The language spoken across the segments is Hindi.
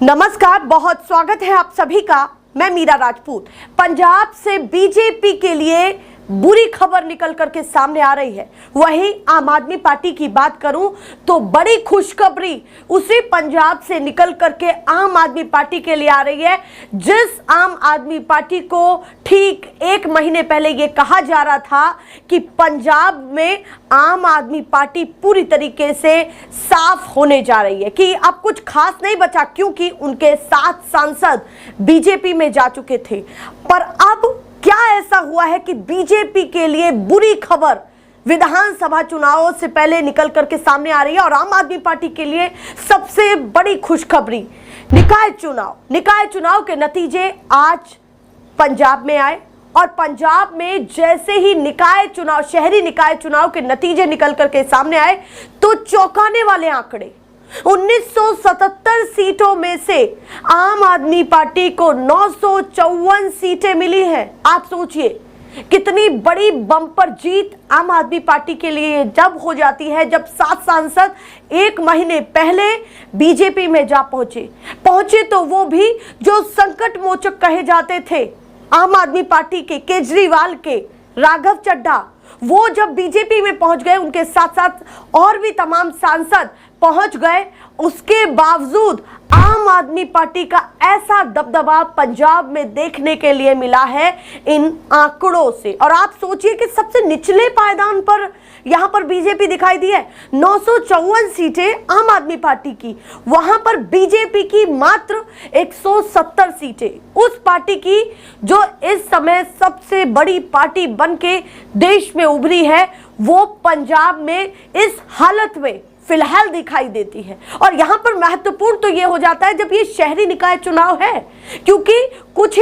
नमस्कार, बहुत स्वागत है आप सभी का। मैं मीरा राजपूत। पंजाब से बीजेपी के लिए बुरी खबर निकल करके सामने आ रही है। वहीं आम आदमी पार्टी की बात करूं तो बड़ी खुशखबरी उसी पंजाब से निकल करके आम आदमी पार्टी के लिए आ रही है, जिस आम आदमी पार्टी को ठीक एक महीने पहले ये कहा जा रहा था कि पंजाब में आम आदमी पार्टी पूरी तरीके से साफ होने जा रही है, कि अब कुछ खास नहीं बचा, क्योंकि उनके 7 सांसद बीजेपी में जा चुके थे। पर अब क्या ऐसा हुआ है कि बीजेपी के लिए बुरी खबर विधानसभा चुनावों से पहले निकल करके सामने आ रही है, और आम आदमी पार्टी के लिए सबसे बड़ी खुशखबरी निकाय चुनाव के नतीजे आज पंजाब में आए। और पंजाब में जैसे ही शहरी निकाय चुनाव के नतीजे निकल करके सामने आए तो चौंकाने वाले आंकड़े, 1977 सीटों में से आम आदमी पार्टी को 954 सीटें मिली हैं। आप सोचिए कितनी बड़ी बम्पर जीत आम आदमी पार्टी के लिए जब हो जाती है, जब 7 सांसद एक महीने पहले बीजेपी में जा पहुंचे तो वो भी जो संकट मोचक कहे जाते थे आम आदमी पार्टी के, केजरीवाल के, राघव चड्ढा, वो जब बीजेपी में पहुंच गए, उनके साथ साथ और भी तमाम सांसद पहुंच गए, उसके बावजूद आम आदमी पार्टी का ऐसा दबदबा पंजाब में देखने के लिए मिला है इन आंकड़ों से। और आप सोचिए कि सबसे निचले पायदान पर यहां पर बीजेपी दिखाई दी है। 954 सीटें आम आदमी पार्टी की, वहां पर बीजेपी की मात्र 170 सीटें। उस पार्टी की जो इस समय सबसे बड़ी पार्टी बनके देश में उभरी है, वो पंजाब में इस हालत में फिलहाल दिखाई देती है। और यहां पर महत्वपूर्ण तो यह हो जाता है जब ये शहरी निकाय चुनाव है, क्योंकि कुछ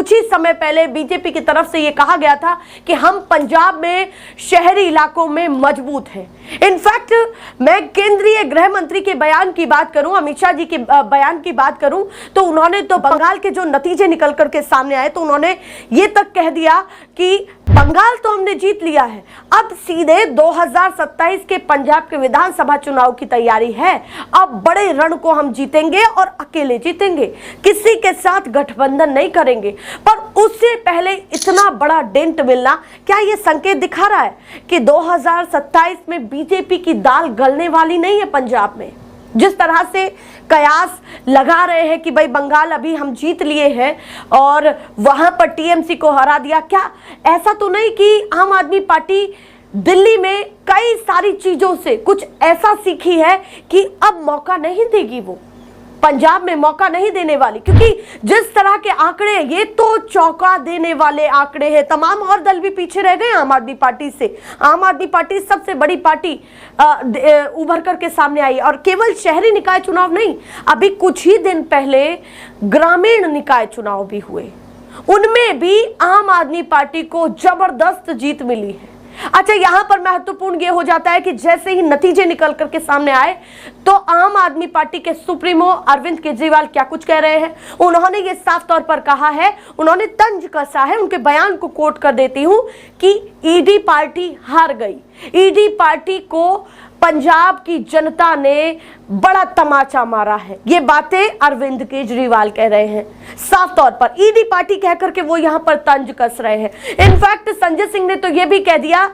ही समय पहले बीजेपी की तरफ से यह कहा गया था कि हम पंजाब में शहरी इलाकों में मजबूत हैं। इनफैक्ट मैं केंद्रीय गृह मंत्री के बयान की बात करूं, अमित शाह जी के बयान की बात करूं, तो उन्होंने तो बंगाल के जो नतीजे निकल करके सामने आए तो उन्होंने ये तक कह दिया कि बंगाल तो हमने जीत लिया है, अब सीधे 2027 के पंजाब के विधानसभा चुनाव की तैयारी है। अब बड़े रण को हम जीतेंगे और अकेले जीतेंगे, किसी के साथ गठबंधन नहीं करेंगे। पर उससे पहले इतना बड़ा डेंट मिलना, क्या यह संकेत दिखा रहा है कि 2027 में बीजेपी की दाल गलने वाली नहीं है पंजाब में? जिस तरह से कयास लगा रहे हैं कि भाई बंगाल अभी हम जीत लिए हैं और वहां पर टीएमसी को हरा दिया, क्या ऐसा तो नहीं कि आम आदमी पार्टी दिल्ली में कई सारी चीजों से कुछ ऐसा सीखी है कि अब मौका नहीं देगी, वो पंजाब में मौका नहीं देने वाली? क्योंकि जिस तरह के आंकड़े, ये तो चौंका देने वाले आंकड़े हैं। तमाम और दल भी पीछे रह गए आम आदमी पार्टी से। आम आदमी पार्टी सबसे बड़ी पार्टी उभर करके सामने आई। और केवल शहरी निकाय चुनाव नहीं, अभी कुछ ही दिन पहले ग्रामीण निकाय चुनाव भी हुए, उनमें भी आम आदमी पार्टी को जबरदस्त जीत मिली है। अच्छा, यहां पर महत्वपूर्ण यह हो जाता है कि जैसे ही नतीजे निकल करके सामने आए तो आम आदमी पार्टी के सुप्रीमो अरविंद केजरीवाल क्या कुछ कह रहे हैं। उन्होंने ये साफ तौर पर कहा है, उन्होंने तंज कसा है, उनके बयान को कोट कर देती हूं कि ईडी पार्टी हार गई। ईडी पार्टी को पंजाब की जनता ने बड़ा तमाचा मारा है। ये बातें अरविंद केजरीवाल कह रहे हैं साफ तौर पर, ईडी पार्टी कह करके वो यहां पर तंज कस रहे हैं। इनफैक्ट संजय सिंह ने तो ये भी कह दिया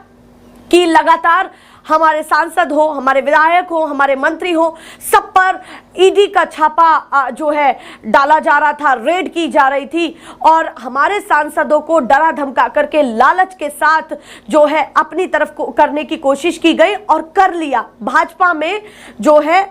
कि लगातार हमारे सांसद हो, हमारे विधायक हो, हमारे मंत्री हो, सब पर ईडी का छापा जो है डाला जा रहा था, रेड की जा रही थी, और हमारे सांसदों को डरा धमका करके लालच के साथ जो है अपनी तरफ को करने की कोशिश की गई और कर लिया। भाजपा में जो है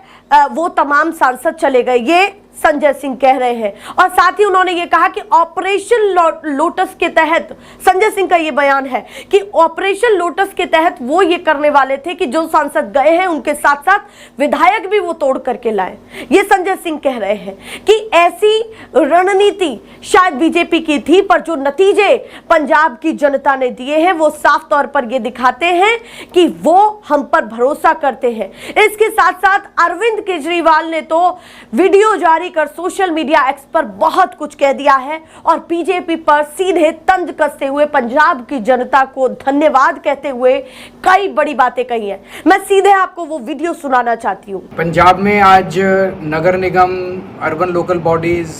वो तमाम सांसद चले गए, ये संजय सिंह कह रहे हैं। और साथ ही उन्होंने ये कहा कि ऑपरेशन लोटस के तहत, संजय सिंह का ये बयान है कि ऑपरेशन लोटस के तहत वो ये करने वाले थे कि जो सांसद गए हैं उनके साथ साथ विधायक भी वो तोड़ करके लाए। ये संजय सिंह कह रहे हैं कि ऐसी रणनीति शायद बीजेपी की थी, पर जो नतीजे पंजाब की जनता ने दिए हैं वो साफ तौर पर ये दिखाते हैं कि वो हम पर भरोसा करते हैं। इसके साथ साथ अरविंद केजरीवाल ने तो वीडियो जारी जारी कर सोशल मीडिया एक्स पर बहुत कुछ कह दिया है और बीजेपी पर सीधे तंज कसते हुए पंजाब की जनता को धन्यवाद कहते हुए कई बड़ी बातें कही हैं। मैं सीधे आपको वो वीडियो सुनाना चाहती हूँ। पंजाब में आज नगर निगम, अर्बन लोकल बॉडीज,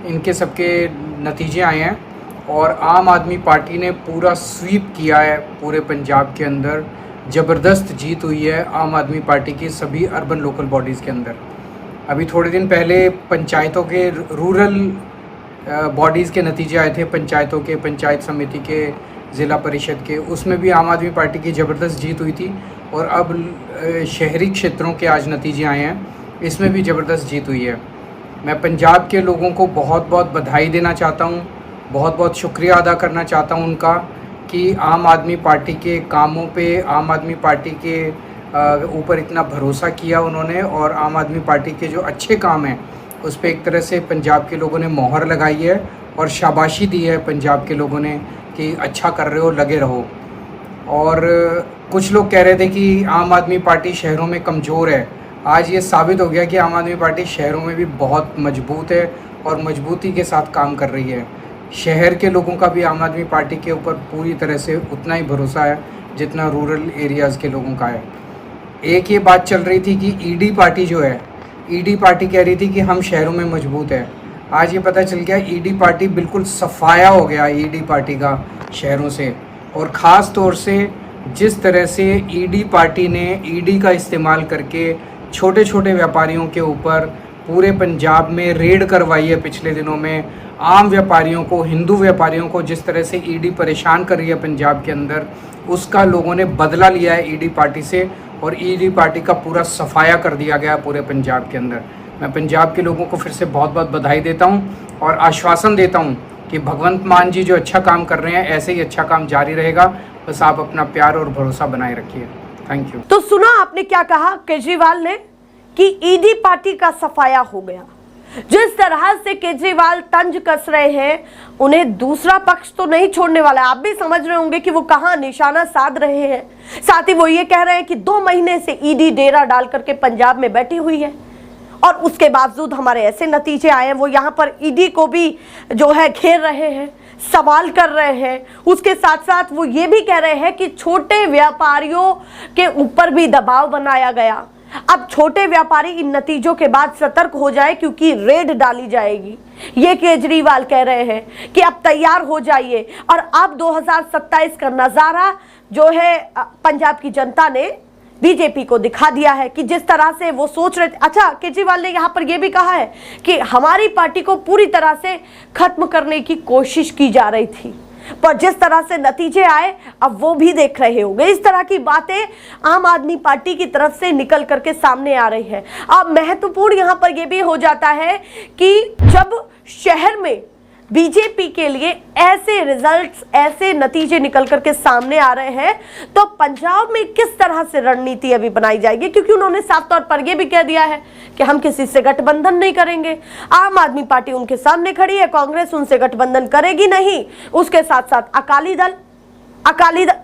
इनके सबके नतीजे आए हैं और आम आदमी पार्टी ने पूरा स्वीप किया है। पूरे पंजाब के अंदर ज़बरदस्त जीत हुई है आम आदमी पार्टी की सभी अर्बन लोकल बॉडीज़ के अंदर। अभी थोड़े दिन पहले पंचायतों के, रूरल बॉडीज़ के नतीजे आए थे, पंचायतों के, पंचायत समिति के, ज़िला परिषद के, उसमें भी आम आदमी पार्टी की ज़बरदस्त जीत हुई थी। और अब शहरी क्षेत्रों के आज नतीजे आए हैं, इसमें भी ज़बरदस्त जीत हुई है। मैं पंजाब के लोगों को बहुत बहुत बधाई देना चाहता हूँ, बहुत बहुत शुक्रिया अदा करना चाहता हूँ उनका कि आम आदमी पार्टी के कामों पे, आम आदमी पार्टी के ऊपर इतना भरोसा किया उन्होंने और आम आदमी पार्टी के जो अच्छे काम हैं उस पर एक तरह से पंजाब के लोगों ने मोहर लगाई है और शाबाशी दी है पंजाब के लोगों ने कि अच्छा कर रहे हो, लगे रहो। और कुछ लोग कह रहे थे कि आम आदमी पार्टी शहरों में कमज़ोर है। आज ये साबित हो गया कि आम आदमी पार्टी शहरों में भी बहुत मजबूत है और मजबूती के साथ काम कर रही है। शहर के लोगों का भी आम आदमी पार्टी के ऊपर पूरी तरह से उतना ही भरोसा है जितना रूरल एरियाज़ के लोगों का है। एक ये बात चल रही थी कि ईडी पार्टी जो है, ईडी पार्टी कह रही थी कि हम शहरों में मजबूत है। आज ये पता चल गया ईडी पार्टी बिल्कुल सफाया हो गया ईडी पार्टी का शहरों से। और ख़ास तौर से जिस तरह से ईडी पार्टी ने ईडी का इस्तेमाल करके छोटे छोटे व्यापारियों के ऊपर पूरे पंजाब में रेड करवाई है पिछले दिनों में, आम व्यापारियों को, हिंदू व्यापारियों को जिस तरह से ईडी परेशान कर रही है पंजाब के अंदर, उसका लोगों ने बदला लिया है ईडी पार्टी से और ईडी पार्टी का पूरा सफाया कर दिया गया पूरे पंजाब के अंदर। मैं पंजाब के लोगों को फिर से बहुत बहुत बधाई देता हूँ और आश्वासन देता हूँ कि भगवंत मान जी जो अच्छा काम कर रहे हैं ऐसे ही अच्छा काम जारी रहेगा। बस आप अपना प्यार और भरोसा बनाए रखिए। Thank you. तो सुना आपने क्या कहा केजरीवाल ने कि ईडी पार्टी का सफाया हो गया। जिस तरह से केजरीवाल तंज कस रहे हैं, उन्हें दूसरा पक्ष तो नहीं छोड़ने वाला। आप भी समझ रहे होंगे कि वो कहां निशाना साध रहे हैं। साथ ही वो ये कह रहे हैं कि 2 महीने से ईडी डेरा डाल करके पंजाब में बैठी हुई है और उसके बावजूद हमारे ऐसे नतीजे आए हैं। वो यहाँ पर ईडी को भी जो है घेर रहे हैं, सवाल कर रहे हैं। उसके साथ साथ वो ये भी कह रहे हैं कि छोटे व्यापारियों के ऊपर भी दबाव बनाया गया। अब छोटे व्यापारी इन नतीजों के बाद सतर्क हो जाए क्योंकि रेड डाली जाएगी। ये केजरीवाल कह रहे हैं कि अब तैयार हो जाइए। और अब 2027 का नजारा जो है पंजाब की जनता ने बीजेपी को दिखा दिया है कि जिस तरह से वो सोच रहे थे। अच्छा, केजरीवाल ने यहां पर यह भी कहा है कि हमारी पार्टी को पूरी तरह से खत्म करने की कोशिश की जा रही थी, पर जिस तरह से नतीजे आए अब वो भी देख रहे होंगे। इस तरह की बातें आम आदमी पार्टी की तरफ से निकल करके सामने आ रही है। अब महत्वपूर्ण यहां पर यह भी हो जाता है कि जब शहर में बीजेपी के लिए ऐसे रिजल्ट्स, ऐसे नतीजे निकल करके सामने आ रहे हैं, तो पंजाब में किस तरह से रणनीति अभी बनाई जाएगी, क्योंकि उन्होंने साफ तौर पर यह भी कह दिया है कि हम किसी से गठबंधन नहीं करेंगे। आम आदमी पार्टी उनके सामने खड़ी है, कांग्रेस उनसे गठबंधन करेगी नहीं। उसके साथ साथ अकाली दल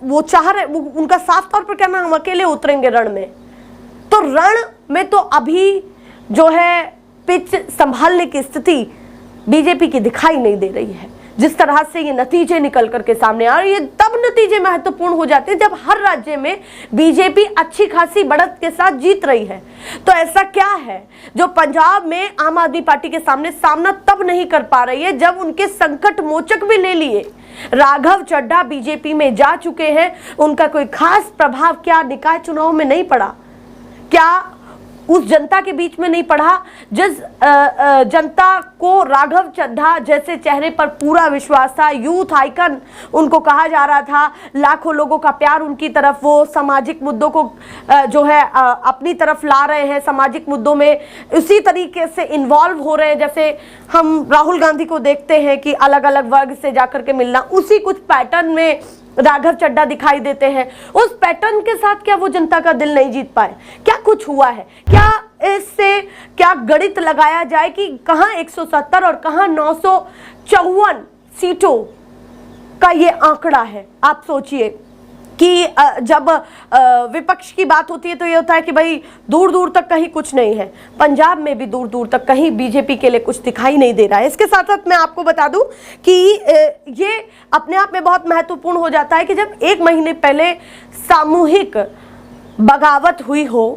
वो चाह रहे, उनका साफ तौर पर कहना हम अकेले उतरेंगे रण में। तो रण में तो अभी जो है पिच संभालने की स्थिति बीजेपी की दिखाई नहीं दे रही है। जिस तरह से ये नतीजे निकल करके सामने आ रहे हैं, तब नतीजे महत्वपूर्ण हो जाते हैं जब हर राज्य में बीजेपी अच्छी खासी बढ़त के साथ जीत रही है। तो ऐसा क्या है जो पंजाब में आम आदमी पार्टी के सामना तब नहीं कर पा रही है जब उनके संकट मोचक भी ले लिए। राघव चड्ढा बीजेपी में जा चुके हैं, उनका कोई खास प्रभाव क्या निकाय चुनाव में नहीं पड़ा? क्या उस जनता के बीच में नहीं पड़ा जिस जनता को राघव चड्ढा जैसे चेहरे पर पूरा विश्वास था, यूथ आइकन उनको कहा जा रहा था, लाखों लोगों का प्यार उनकी तरफ, वो सामाजिक मुद्दों को जो है अपनी तरफ ला रहे हैं, सामाजिक मुद्दों में उसी तरीके से इन्वॉल्व हो रहे हैं जैसे हम राहुल गांधी को देखते हैं कि अलग अलग वर्ग से जाकर के मिलना, उसी कुछ पैटर्न में राघव चड्ढा दिखाई देते हैं। उस पैटर्न के साथ क्या वो जनता का दिल नहीं जीत पाए? क्या कुछ हुआ है? क्या इससे क्या गणित लगाया जाए कि कहां 170 और कहां 954 सीटों का ये आंकड़ा है? आप सोचिए कि जब विपक्ष की बात होती है तो ये होता है कि भाई दूर दूर तक कहीं कुछ नहीं है। पंजाब में भी दूर दूर तक कहीं बीजेपी के लिए कुछ दिखाई नहीं दे रहा है। इसके साथ साथ मैं आपको बता दूं कि ये अपने आप में बहुत महत्वपूर्ण हो जाता है कि जब 1 महीने पहले सामूहिक बगावत हुई हो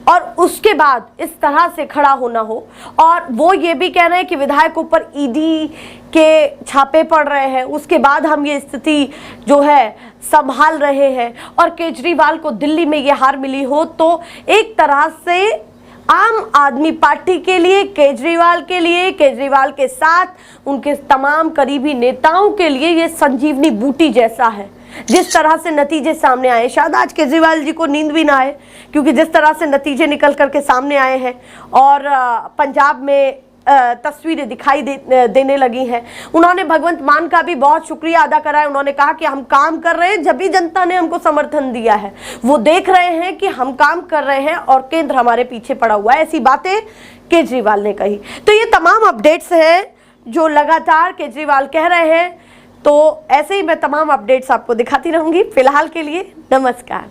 और उसके बाद इस तरह से खड़ा होना हो, और वो ये भी कह रहे हैं कि विधायकों पर ईडी के छापे पड़ रहे हैं, उसके बाद हम ये स्थिति जो है संभाल रहे हैं, और केजरीवाल को दिल्ली में ये हार मिली हो, तो एक तरह से आम आदमी पार्टी के लिए, केजरीवाल के लिए, केजरीवाल के साथ उनके तमाम करीबी नेताओं के लिए ये संजीवनी बूटी जैसा है। जिस तरह से नतीजे सामने आए, शायद आज केजरीवाल जी को नींद भी ना आए, क्योंकि जिस तरह से नतीजे निकल करके सामने आए हैं और पंजाब में तस्वीरें दिखाई देने लगी हैं। उन्होंने भगवंत मान का भी बहुत शुक्रिया अदा करा है। उन्होंने कहा कि हम काम कर रहे हैं, जब भी जनता ने हमको समर्थन दिया है वो देख रहे हैं कि हम काम कर रहे हैं और केंद्र हमारे पीछे पड़ा हुआ है, ऐसी बातें केजरीवाल ने कही। तो ये तमाम अपडेट्स हैं जो लगातार केजरीवाल कह रहे हैं, तो ऐसे ही मैं तमाम अपडेट्स आपको दिखाती रहूंगी। फिलहाल के लिए नमस्कार।